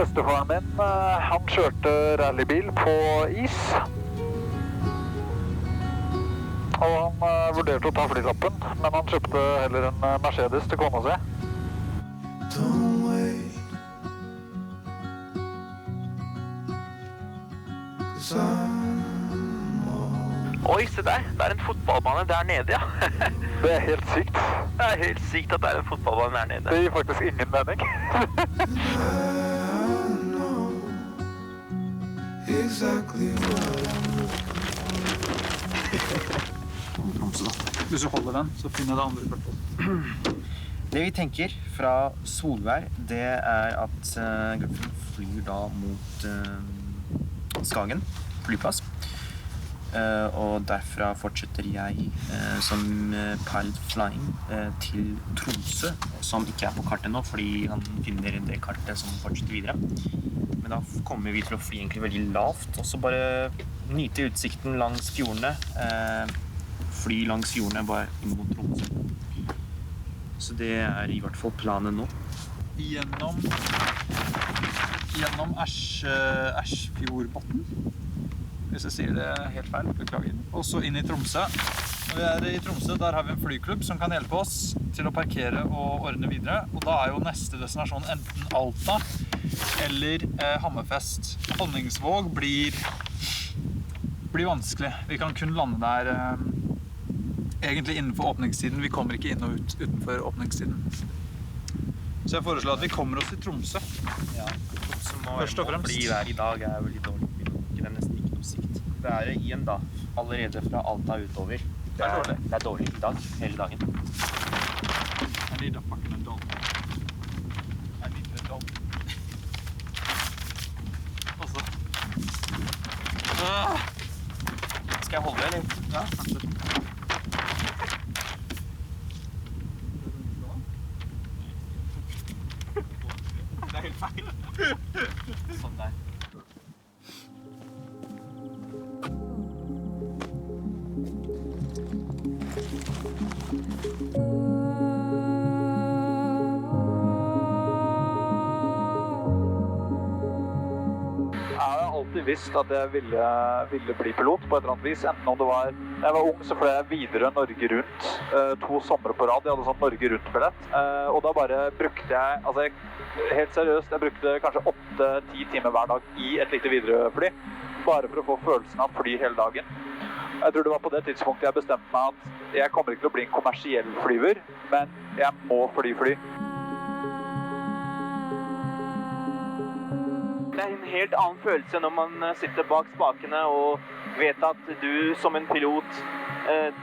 Bestefaren min, han kjørte rallybil på is. Og han vurderte å ta flylappen, men han kjøpte heller en Mercedes til kona si. Oi, se der. Det er en fotballbane der nede, ja. Det er helt sykt. Det er helt sykt at det er en fotballbane der nede. Det gir faktisk ingen mening. Hvis du holder den, så finner jeg det andre kortet. Det vi tenker fra Solvær, det er at gruppen flyr da mot Skagen flyplass. Og derfra fortsetter jeg som pilot flying til Tromsø, som ikke er på kartet nå, fordi han finner det kartet som fortsetter videre. Men da kommer vi til å fly egentlig veldig lavt, og så bare nyte utsikten langs fjordene. Fly langs fjordene bare inn mot Tromsø. Så det er i hvert fall planen nå. Gjennom Ersfjordbotn. Hvis jeg sier det helt feil, beklager. Og så inn i Tromsø. Når vi er i Tromsø, der har vi en flyklubb som kan hjelpe oss til å parkere og ordne videre. Og da er jo neste destinasjon enten Alta eller Hammerfest. Honningsvåg blir vanskelig. Vi kan kun lande der egentlig innenfor åpningstiden. Vi kommer ikke inn og ut utenfor åpningstiden. Så jeg foreslår at vi kommer oss til Tromsø. Ja, Tromsø må først og fremst. Fordi været i dag er veldig dårlig. Det er nesten ikke noe sikt. Været igjen da, allerede fra Alta utover. Det er dårlig i dag, hele dagen. I need a fucking adult. I need an adult. Altså. Skal jeg holde det, eller? Ja, kanskje. Det er helt feil. Sånn der. Alltid visst at jeg ville bli pilot på et eller annet vis. Enten om det var... Da jeg var ung, så fløy jeg videre Norge rundt 2 somre på rad. Jeg hadde sånn Norge rundt-billett. Og da bare brukte jeg... Altså, helt seriøst, jeg brukte kanskje 8-10 timer hver dag i et lite Widerøe-fly. Bare for å få følelsen av fly hele dagen. Jeg tror det var på det tidspunktet jeg bestemte meg at jeg kommer ikke til å bli en kommersiell flyver, men jeg må fly. Det er en helt annen følelse når man sitter bak spakene og vet at du som en pilot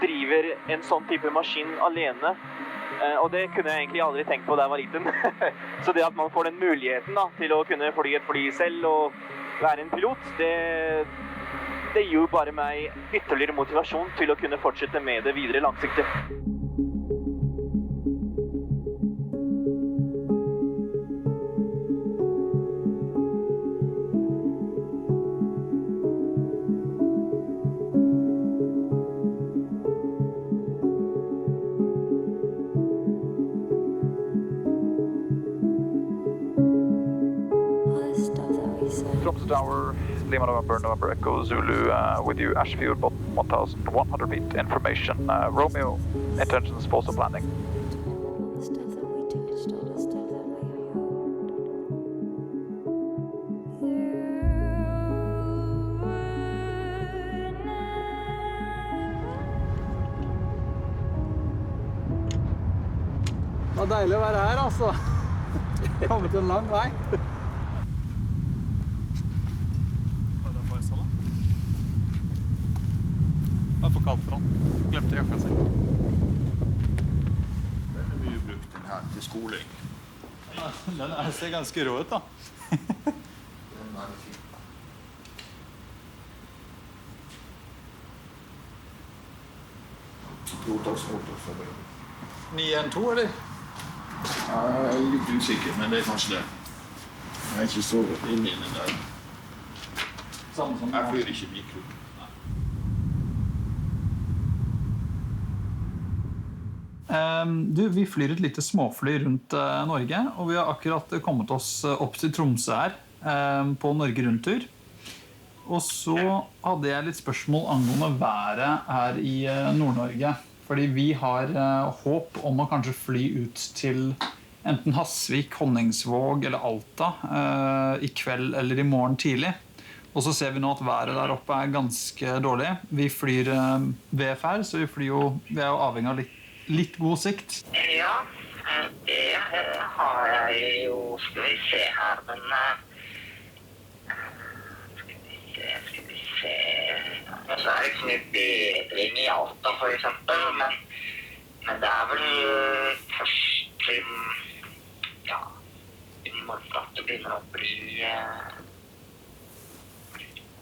driver en sånn type maskin alene. Og det kunne jeg egentlig aldri tenkt på da jeg var liten. Så det at man får den muligheten da, til å kunne fly et fly selv og være en pilot, det gir jo bare meg ytterligere motivasjon til å kunne fortsette med det videre langsiktig. Tromsø Tower, Lima November Echo Zulu, with you, Ashfjord, 1,100 feet, information, Romeo, intentions, force landing. Det var deilig å være her, altså. Kommet en lang vei. Det er for kaldt for han. Glemte jakka si. Den er mye brukt den her til skoling. Ja, den ser ganske rå ut da. Den er fin. Totaktsmotor for meg. 912, eller? Jeg er litt usikker, men det er kanskje det. Jeg er ikke så inne i den der. Samme som Jeg flyr ikke mikro. Vi flyr et lite småfly rundt Norge, og vi har akkurat kommet oss opp til Tromsø her, på Norge Rundt-tur. Og så hadde jeg litt spørsmål angående været her i Nord-Norge. Fordi vi har håp om å kanskje fly ut til enten Hasvik, Honningsvåg eller Alta i kveld eller i morgen tidlig. Og så ser vi nå at været der oppe ganske dårlig. Vi flyr VFR, så vi er jo avhengig av litt god sikt. Ja, det har jeg jo, skal vi se her, men skal vi se, så det ikke så mye bedring i Alta for eksempel, men det vel først til, ja, i morgen at det begynner å bli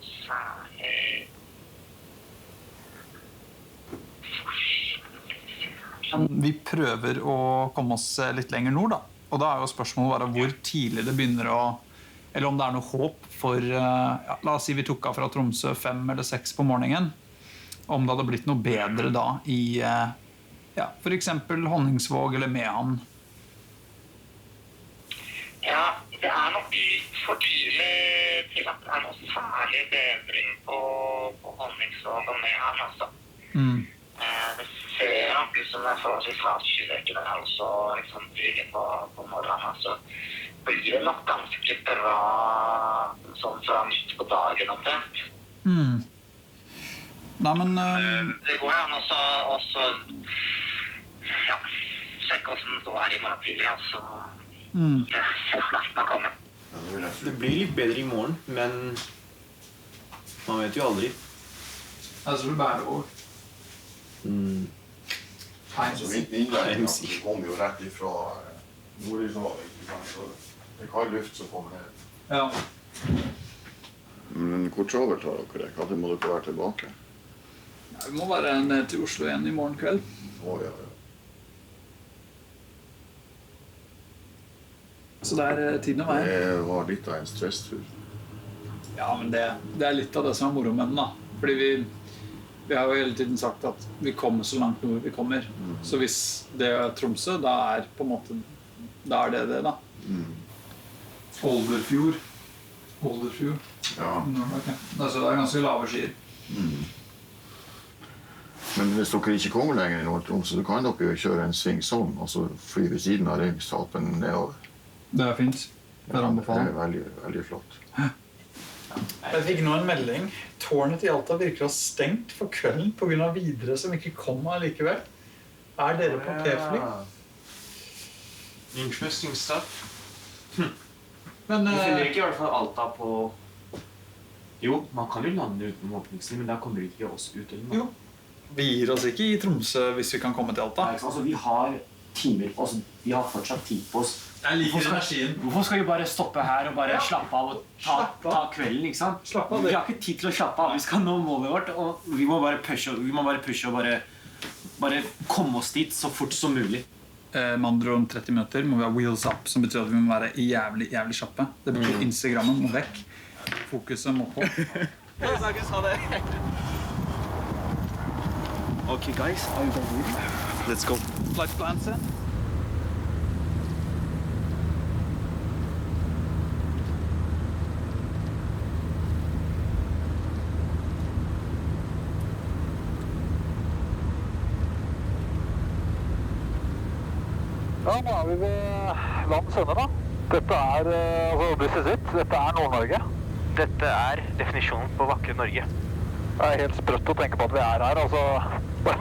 særlig Vi prøver å komme oss litt lenger nord, da. Og da jo spørsmålet bare hvor tidlig det begynner å... Eller om det noe håp for... la oss si vi tok av fra Tromsø 5 eller 6 på morgenen. Om det hadde blitt noe bedre da i... for eksempel Honningsvåg eller Mehamn. Ja, det nok litt for tidlig til at det noe særlig bedring på Honningsvåg og Mehamn, altså. Det ser nok ut som det forholdsvis havskyløkene der også liksom tidlig på morgenen, så blir det nok ganske bra sånn fra midt på dagen omtrent. Nei, men... Det går an også ja, sjekke hvordan det i morgen tidlig, altså. Det snart man kommer. Det blir litt bedre i morgen, men man vet jo aldri. Altså, det bærer over. Så mitt innlegg det kommer jo rett ifra Nordishavet, så det er kald luft som kommer ned. Ja. Men hvor travelt har dere? Hva må dere være tilbake? Ja, vi må være ned til Oslo igjen i morgen kveld. Ja. Så det tiden å være. Det var litt av en stresstur. Ja, men det litt av det som moro med den, da. Fordi vi har jo hele tiden sagt at vi kommer så langt nord vi kommer. Så hvis det Tromsø, da på en måte, da det da. Olderfjord. Ja. Okay. Altså, det ganske lave skyer. Men hvis dere ikke kommer lenger i Nord-Tromsø, så kan dere jo kjøre en sving sånn, og så fly ved siden av Ringsalpen nedover. Det fint. Det anbefaler. Det veldig, veldig flott. Jeg fikk nå en melding. Tårnet i Alta virker å ha stengt for kvelden på grunn av videre som ikke kom allikevel. Dere på P-fly? Interesting stuff. Men Vi finner ikke i hvert fall Alta på... Jo, man kan jo lande uten åpningstid, men da kommer ikke oss ut eller noe. Jo, vi gir oss ikke i Tromsø hvis vi kan komme til Alta. Altså, vi har timer, altså, vi har fortsatt tid på oss. Jeg liker energien. Hvorfor skal vi bare stoppe her og bare slappe av og ta kvelden, ikke sant? Slapp av, vi har ikke tid til å slappe av. Vi skal nå målet vårt, og vi må bare pushe og bare komme oss dit så fort som mulig. Med andre om 30 minutter må vi ha wheels up, som betyr at vi må være jævlig kjappe. Det betyr Instagrammen må vekk. Fokuset må på. Okay, guys, are you guys ready? Let's go. Flight plans in. Ja, nå vi ved landets ende da. Dette Nord-Norge. Dette definisjonen på vakre Norge. Det helt sprøtt å tenke på at vi her. Altså, det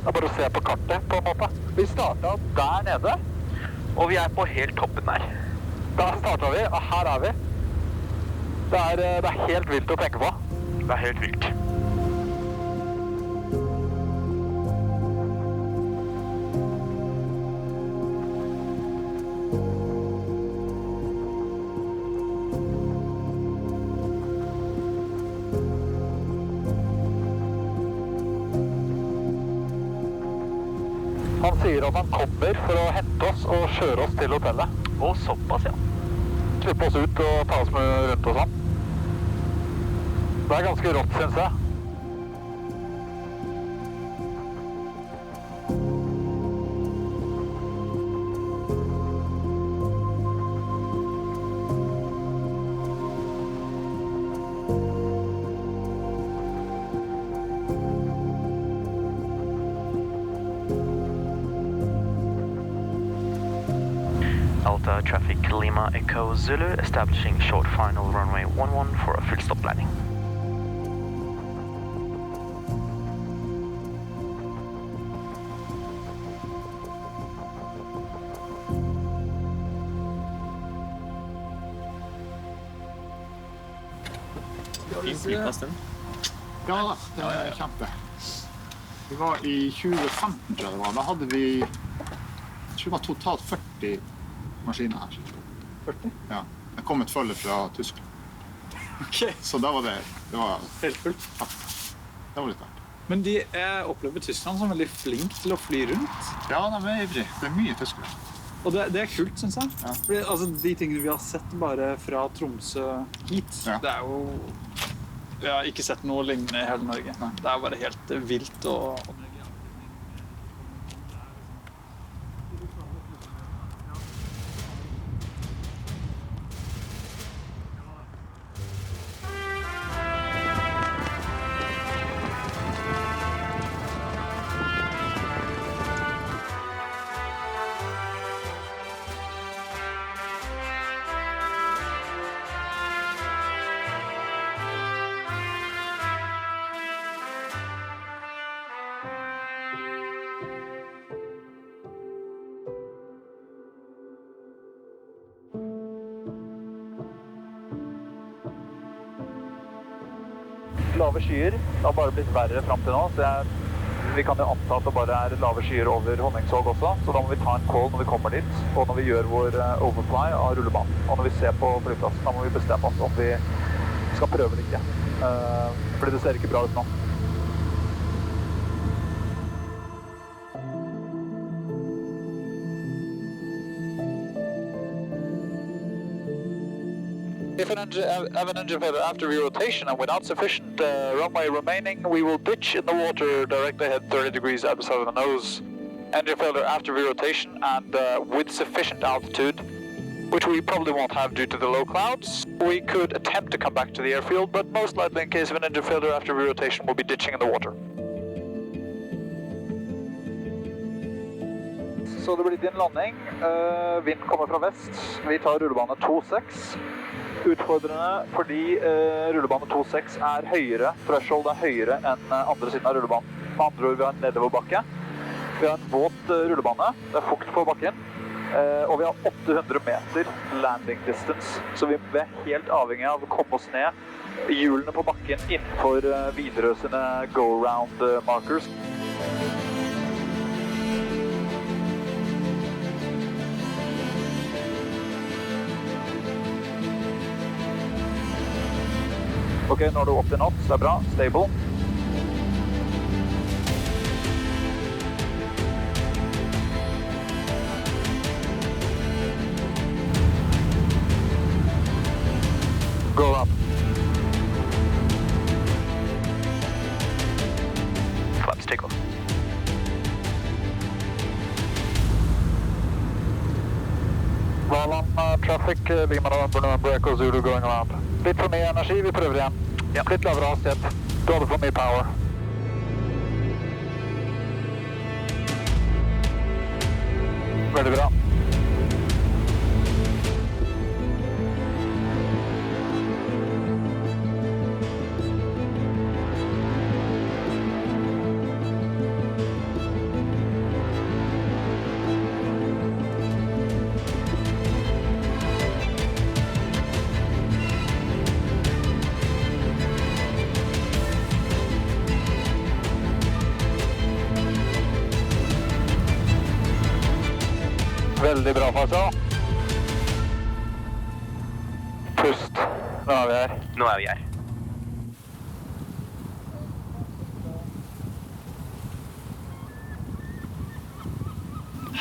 bare å se på kartet, på en måte. Vi startet der nede. Og vi på helt toppen der. Der startet vi, og her vi. Det helt vilt å tenke på. Det helt vilt. Han sier at han kommer for å hente oss og kjøre oss til hotellet. Og såpass, ja. Slippe oss ut og ta oss med rundt og sånn. Det ganske rått, synes jeg. Alta Traffic Lima Echo Zulu, establishing short final runway 11 for a full stop landing. Fin flyplass, den. Ja, det er kjempe. Vi var i 2015, tror jeg det var. Da hadde vi, jeg tror det var totalt 40 maskiner her. 40? Ja, det kom et følge fra Tyskland. Ok. Så da var det var Helt fullt. Ja, det var litt verdt. Men jeg opplever Tyskland som veldig flink til å fly rundt. Ja, de er ivrige. Det er mye tyskere. Og det er kult, synes jeg. Ja. Fordi, altså, de tingene vi har sett bare fra Tromsø hit, Ja. det er jo... Jeg har ikke sett noe lignende i hele Norge. Nei. Det er bare helt vilt og... Lave skyer, det har bare blitt verre frem til nå, så vi kan jo anta at det bare er lave skyer over Honningsvåg også, så da må vi ta en call når vi kommer dit, og når vi gjør vår overfly av rullebanen, og når vi ser på flyplassen, da må vi bestemme oss om vi skal prøve eller ikke, fordi det ser ikke bra ut nå. If an engine failure after re-rotation and without sufficient runway remaining, we will ditch in the water directly ahead 30 degrees outside of the nose. Engine failure after re-rotation and with sufficient altitude, which we probably won't have due to the low clouds, we could attempt to come back to the airfield, but most likely in case of an engine failure after re-rotation, we'll be ditching in the water. Så det blir din landing. Vind kommer fra vest. Vi tar rullebane 2-6. Utfordrende fordi rullebane 2.6 er høyere, threshold er høyere enn andre siden av rullebanen. Med andre ord, vi har en nedoverbakke. Vi har en våt rullebane, det er fukt på bakken, og vi har 800 meter landing distance. Så vi er helt avhengig av å komme oss ned hjulene på bakken innenfor Widerøe sine go-round markers. Ok, nå er du opp til knots, det er bra. Stable. Go up. Flaps take off. Valand traffic, Lima November Echo Zulu going around. Litt for mye energi, vi prøver igjen. Ja. Litt lavere hastighet. Du hadde for mye power. Veldig bra. Veldig bra, Farsa. Pust. Nå er vi her. Nå er vi her.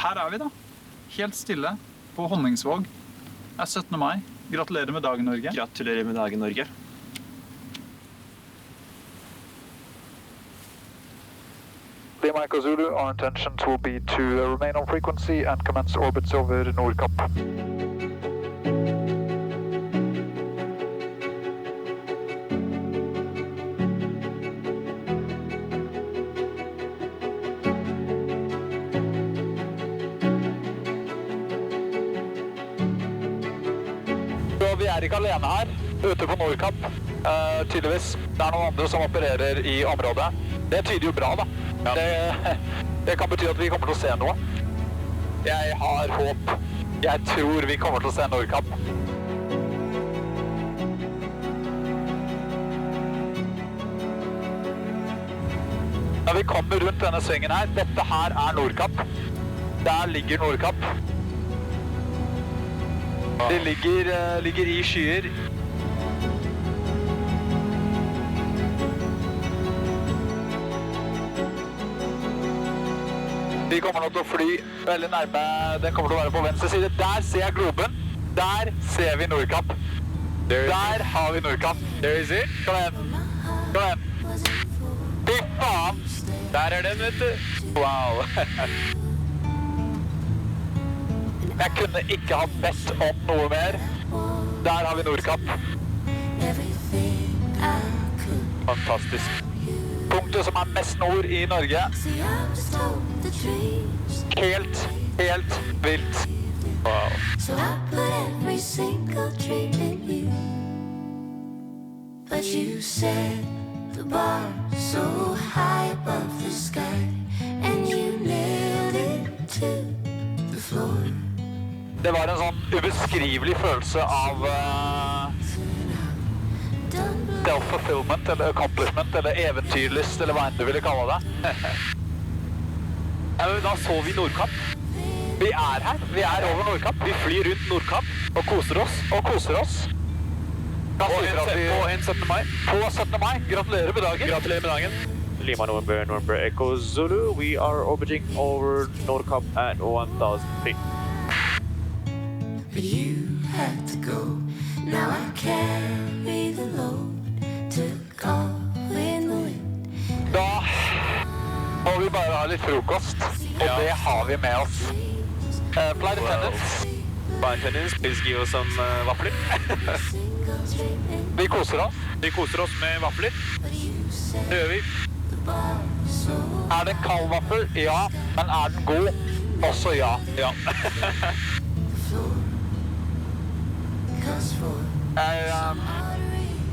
Her er vi da. Helt stille på Honningsvåg. Det er 17. mai. Gratulerer med dagen, Norge. Gratulerer med dagen, Norge. Lima Echo Zulu, our intentions will be to remain on frequency and commence orbits over Nordkapp. ikke alene her, ute på Nordkapp, tydeligvis. Det noen andre som opererer i området. Det tyder jo bra, da. Ja. Det kan bety at vi kommer til å se noe. Jeg har håp. Jeg tror vi kommer til å se Nordkapp. Når vi kommer rundt denne svingen her, dette her Nordkapp. Der ligger Nordkapp. Det ligger i skyer. Vi kommer nå til å fly veldig nærme, den kommer til å være på venstre side. Der ser jeg globen. Der ser vi Nordkapp. Der har vi Nordkapp. There is it. Kom igjen. Kom igjen. Fy faen. Der den, vet du. Wow. Jeg kunne ikke ha bedt om noe mer. Der har vi Nordkapp. Fantastisk. Punktet som mest nord i Norge. Helt vilt. Wow. So I put every single dream in you. But you set the bar so high above the sky. And you nailed it to the floor. Det var en sånn ubeskrivelig følelse av self-fulfillment, eller accomplishment, eller eventyrlyst, eller hva enn du ville kalle det. Da så vi Nordkapp. Vi her. Vi over Nordkapp. Vi flyr rundt Nordkapp og koser oss. På en 17. mai. På 17. mai. Gratulerer med dagen. Lima November Echo Zulu. We are orbiting over Nordkapp at 1000 feet. But you had to go. Now I carry the load. Took off in the wind. Da må vi bare ha litt frokost, og det har vi med oss. Flight attendants, please give us some vafler. Vi koser oss. Vi koser oss med vafler. Det gjør vi. Det en kald vaffel? Ja. Men den god? Også ja. Ja.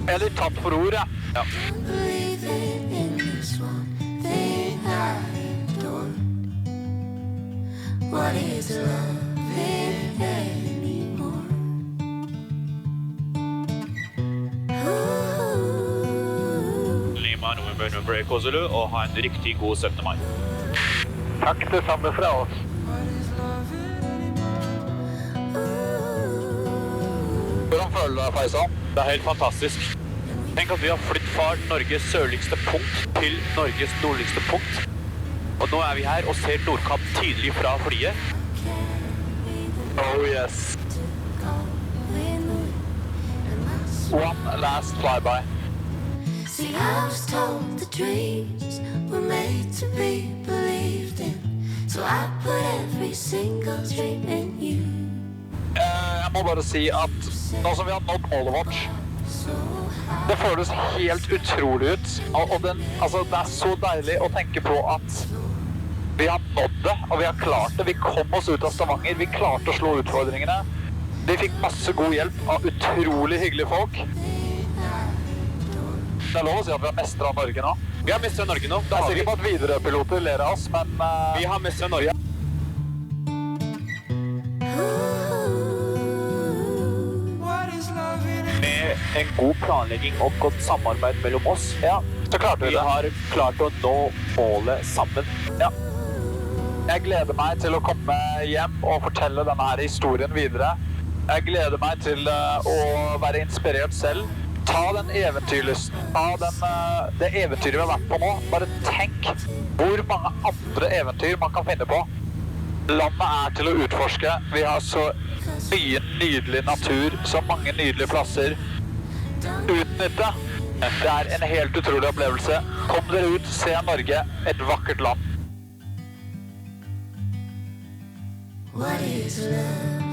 Jeg litt tatt for ord, ja. What is loving anymore? Lima November Echo Zulu, og ha en riktig god 17. mai. Takk det samme fra oss. Hvordan føler du deg, Faisal? Det helt fantastisk. Tenk at vi har flytt fra Norges sørligste punkt til Norges nordligste punkt. Og nå vi her og ser Nordkapp tydelig fra flyet. Oh yes. One last flyby. See, I was told the dreams were made to be believed in. So I put every single dream in you. Jeg må bare si at nå som vi har nådd målet vårt, det føles helt utrolig ut. Og det så deilig å tenke på at vi har nådd det, og vi har klart det. Vi kom oss ut av Stavanger, vi klarte å slå utfordringene. Vi fikk masse god hjelp av utrolig hyggelige folk. Det lov å si at vi har mestret Norge nå. Vi har mestret Norge nå. Det sikkert på at Widerøe-piloter ler av oss, men vi har mestret Norge. Med en god planlegging og godt samarbeid mellom oss, så klarte vi det. Vi har klart å nå målet sammen. Ja. Jeg gleder meg til å komme hjem og fortelle denne her historien videre. Jeg gleder meg til å være inspirert selv. Ta den eventyrlysten, det eventyret vi har vært på nå. Bare tenk hvor mange andre eventyr man kan finne på. Landet til å utforske. Vi har så mye nydelig natur, så mange nydelige plasser. Utnytte. Det en helt utrolig opplevelse. Kom dere ut, se Norge, et vakkert land. What is love?